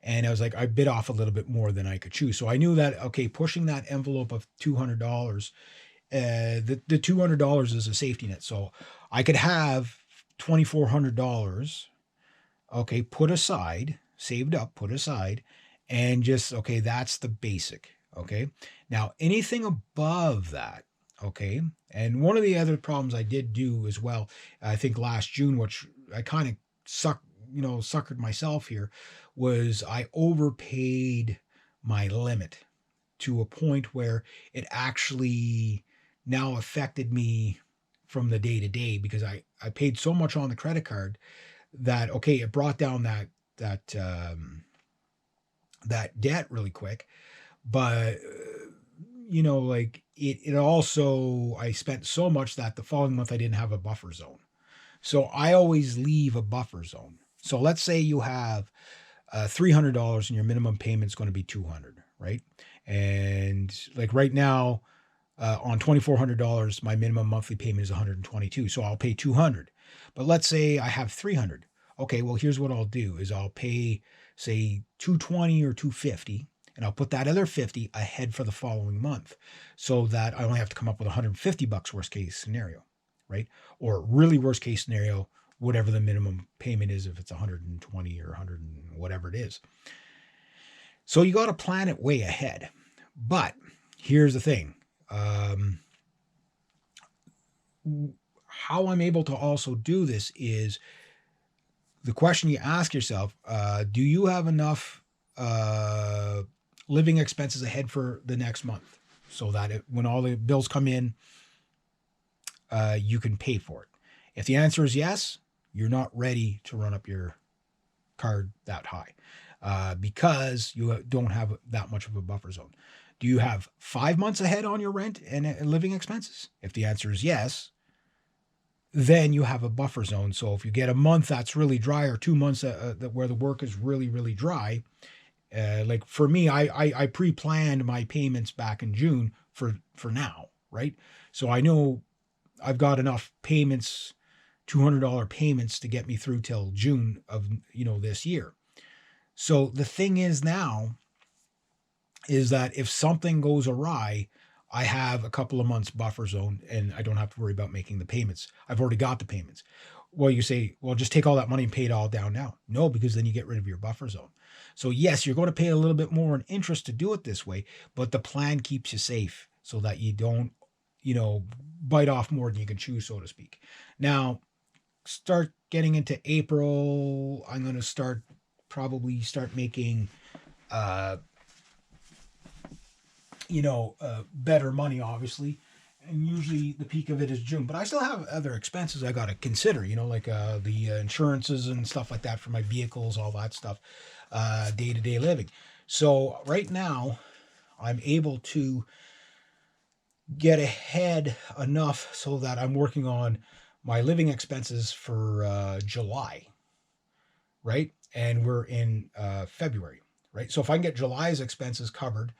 And I was like, I bit off a little bit more than I could chew. So I knew that, okay, pushing that envelope of $200, the $200 is a safety net. So I could have $2,400, okay, put aside, saved up, put aside, and just, okay, that's the basic. Okay. Now, anything above that, okay. And one of the other problems I did do as well, I think last June, which I kind of suckered myself here, was I overpaid my limit to a point where it actually now affected me from the day to day, because I paid so much on the credit card that, okay, it brought down that debt really quick, but like it also, I spent so much that the following month I didn't have a buffer zone. So I always leave a buffer zone. So let's say you have $300 and your minimum payment is going to be 200, right? And like right now, on $2,400, my minimum monthly payment is 122. So I'll pay 200. But let's say I have 300. Okay, well, here's what I'll do is I'll pay, say, 220 or 250, and I'll put that other 50 ahead for the following month, so that I only have to come up with $150 worst case scenario, right? Or really worst case scenario, whatever the minimum payment is, if it's 120 or 100 and whatever it is. So you got to plan it way ahead. But here's the thing. How I'm able to also do this is the question you ask yourself, do you have enough living expenses ahead for the next month, so that when all the bills come in, you can pay for it? If the answer is yes, you're not ready to run up your card that high, because you don't have that much of a buffer zone. Do you have 5 months ahead on your rent and living expenses? If the answer is yes, then you have a buffer zone. So if you get a month that's really dry, or 2 months where the work is really, really dry, like for me, I pre-planned my payments back in June for now, right? So I know I've got enough payments, $200 payments, to get me through till June of this year. So the thing is now is that if something goes awry, I have a couple of months buffer zone and I don't have to worry about making the payments. I've already got the payments. Well, you say, well, just take all that money and pay it all down now. No, because then you get rid of your buffer zone. So yes, you're going to pay a little bit more in interest to do it this way, but the plan keeps you safe so that you don't, bite off more than you can chew, so to speak. Now, start getting into April, I'm going to probably start making, better money, obviously. And usually the peak of it is June, but I still have other expenses I got to consider, like the insurances and stuff like that for my vehicles, all that stuff, day-to-day living. So right now I'm able to get ahead enough so that I'm working on my living expenses for July, right? And we're in February, right? So if I can get July's expenses covered,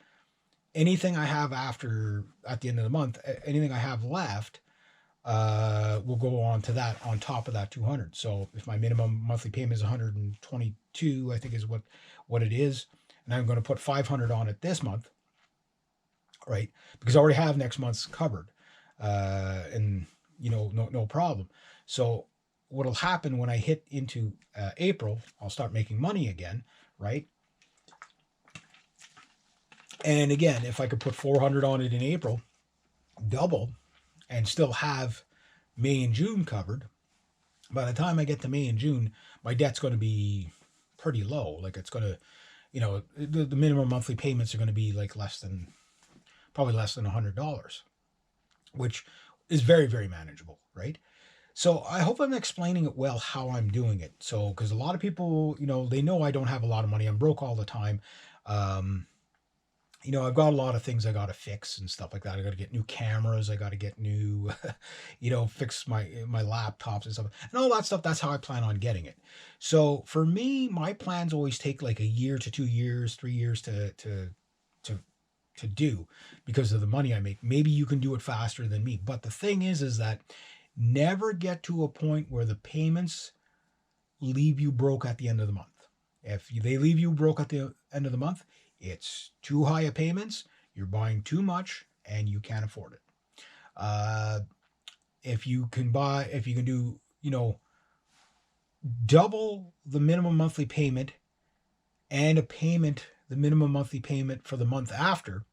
anything I have after, at the end of the month, anything I have left, will go on to that, on top of that 200. So if my minimum monthly payment is 122, I think is what it is, and I'm going to put 500 on it this month, right? Because I already have next month's covered, and no problem. So what'll happen when I hit into April, I'll start making money again, right? And again, if I could put 400 on it in April, double, and still have May and June covered, by the time I get to May and June, my debt's going to be pretty low. Like it's going to, the minimum monthly payments are going to be like probably less than $100, which is very, very manageable, right? So I hope I'm explaining it well how I'm doing it. So, because a lot of people, they know I don't have a lot of money. I'm broke all the time. I've got a lot of things I got to fix and stuff like that. I got to get new cameras. I got to get new, fix my laptops and stuff and all that stuff. That's how I plan on getting it. So for me, my plans always take like a year to 2 years, 3 years to do, because of the money I make. Maybe you can do it faster than me. But the thing is that never get to a point where the payments leave you broke at the end of the month. If they leave you broke at the end of the month, it's too high a payments, you're buying too much, and you can't afford it. Uh, if you can do, double the minimum monthly payment and the minimum monthly payment for the month after,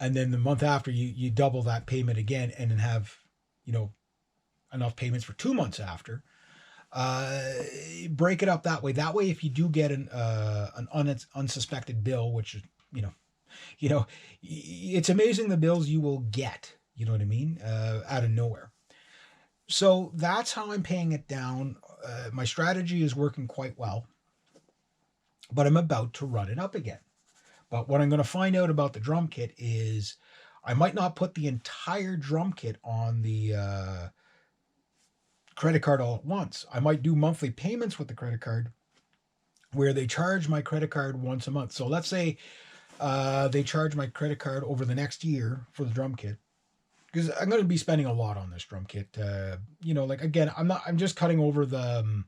and then the month after you double that payment again, and then have, you know, enough payments for 2 months after. Uh, Break it up that way. That way, if you do get an unsuspected bill, which is, you know, you know, it's amazing the bills you will get. You know what I mean? Out of nowhere. So that's how I'm paying it down. My strategy is working quite well, but I'm about to run it up again. But what I'm going to find out about the drum kit is I might not put the entire drum kit on the credit card all at once. I might do monthly payments with the credit card where they charge my credit card once a month. So let's say they charge my credit card over the next year for the drum kit, because I'm going to be spending a lot on this drum kit. Like, again, I'm just cutting over the.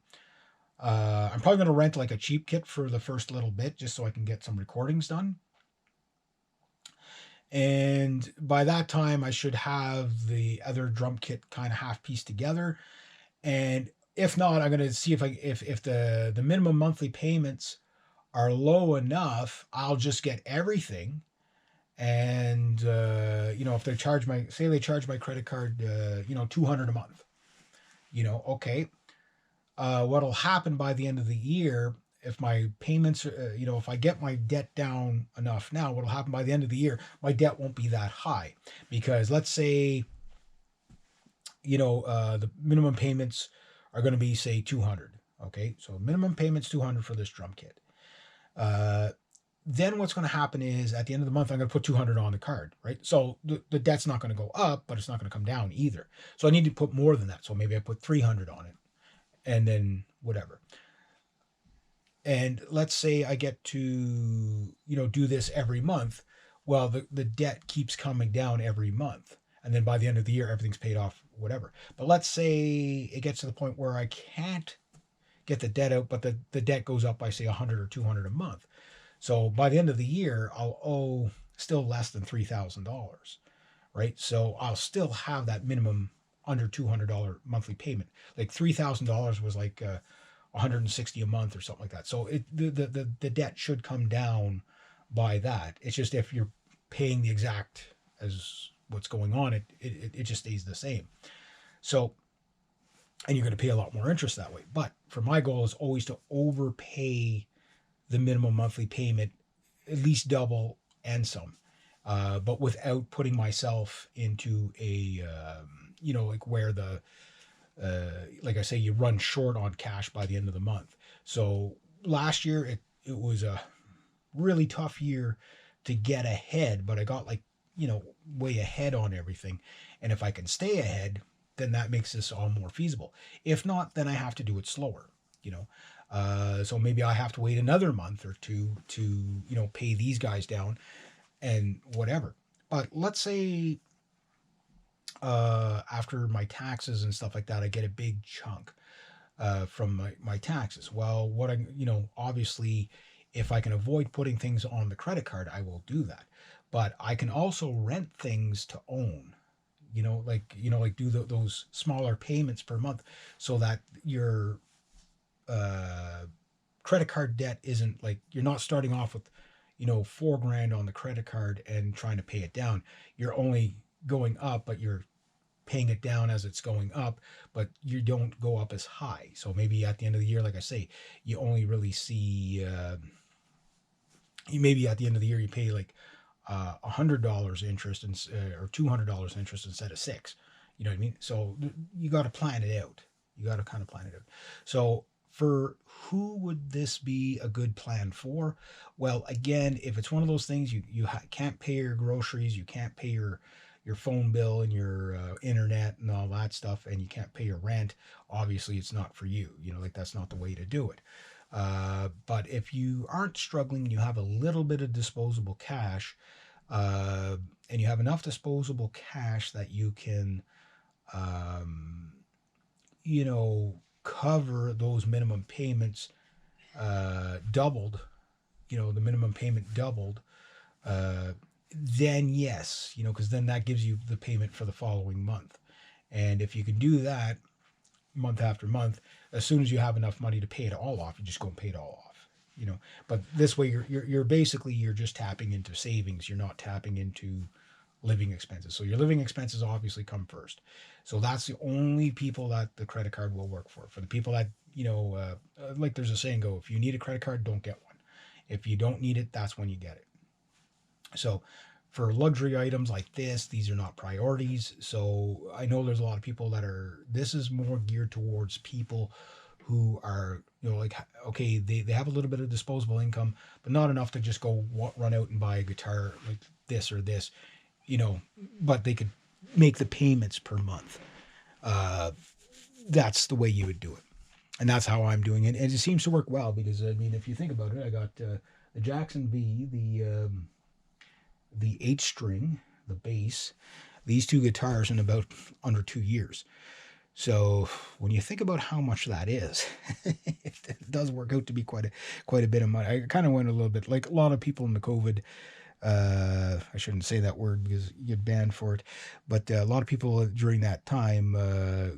I'm probably going to rent like a cheap kit for the first little bit just so I can get some recordings done. And by that time, I should have the other drum kit kind of half pieced together. And if not, I'm going to see if the minimum monthly payments are low enough, I'll just get everything. And if they charge my credit card, $200 a month, okay. What'll happen by the end of the year, if my payments, if I get my debt down enough now, what'll happen by the end of the year, my debt won't be that high. Because let's say, the minimum payments are going to be, say, 200. Okay, so minimum payments 200 for this drum kit. Then what's going to happen is at the end of the month, I'm going to put 200 on the card, right? So the debt's not going to go up, but it's not going to come down either. So I need to put more than that. So maybe I put 300 on it, and then whatever. And let's say I get to, do this every month. Well, the debt keeps coming down every month. And then by the end of the year, everything's paid off, whatever. But let's say it gets to the point where I can't get the debt out, but the debt goes up by, say, 100 or 200 a month. So by the end of the year, I'll owe still less than $3,000, right? So I'll still have that minimum under $200 monthly payment. Like $3,000 was like 160 a month or something like that. So the debt should come down by that. It's just if you're paying the exact as what's going on, it just stays the same. So, and you're going to pay a lot more interest that way. But for my goal is always to overpay the minimum monthly payment, at least double and some, but without putting myself into a, like where like I say, you run short on cash by the end of the month. So last year, it was a really tough year to get ahead, but I got way ahead on everything. And if I can stay ahead, then that makes this all more feasible. If not, then I have to do it slower, so maybe I have to wait another month or two to, pay these guys down and whatever. But let's say after my taxes and stuff like that, I get a big chunk from my taxes. Well, obviously, if I can avoid putting things on the credit card, I will do that. But I can also rent things to own, like do those smaller payments per month so that your credit card debt isn't like, you're not starting off with, $4,000 on the credit card and trying to pay it down. You're only going up, but you're paying it down as it's going up, but you don't go up as high. So maybe at the end of the year, like I say, you only really see, maybe at the end of the year, you pay like $100 interest or $200 interest instead of $6. You know what I mean? So you got to plan it out. You got to kind of plan it out. So for who would this be a good plan for? Well, again, if it's one of those things you can't pay your groceries, you can't pay your phone bill and your internet and all that stuff, and you can't pay your rent, obviously it's not for you. Like that's not the way to do it. But if you aren't struggling, you have a little bit of disposable cash, and you have enough disposable cash that you can, cover those minimum payments doubled, the minimum payment doubled, then yes, because then that gives you the payment for the following month. And if you can do that month after month, as soon as you have enough money to pay it all off, you just go and pay it all off. But this way you're basically you're just tapping into savings. You're not tapping into living expenses. So your living expenses obviously come first. So that's the only people that the credit card will work for. For the people that, like there's a saying go, if you need a credit card, don't get one. If you don't need it, that's when you get it. So for luxury items like this, these are not priorities. So I know there's a lot of people this is more geared towards people who are, like, okay, they have a little bit of disposable income, but not enough to just go run out and buy a guitar like this or this, but they could make the payments per month. That's the way you would do it. And that's how I'm doing it. And it seems to work well because, I mean, if you think about it, I got the Jackson V, the 8 string, the bass, these two guitars in about under 2 years. So when you think about how much that is, it does work out to be quite a bit of money. I kind of went a little bit like a lot of people in the COVID. I shouldn't say that word because you get banned for it, but a lot of people during that time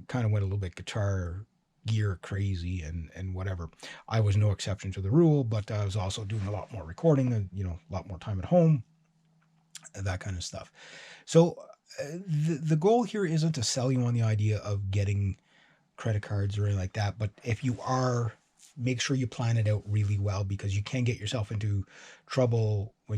kind of went a little bit guitar gear crazy and whatever. I was no exception to the rule, but I was also doing a lot more recording and a lot more time at home, that kind of stuff. So the goal here isn't to sell you on the idea of getting credit cards or anything like that, but if you are, make sure you plan it out really well because you can get yourself into trouble when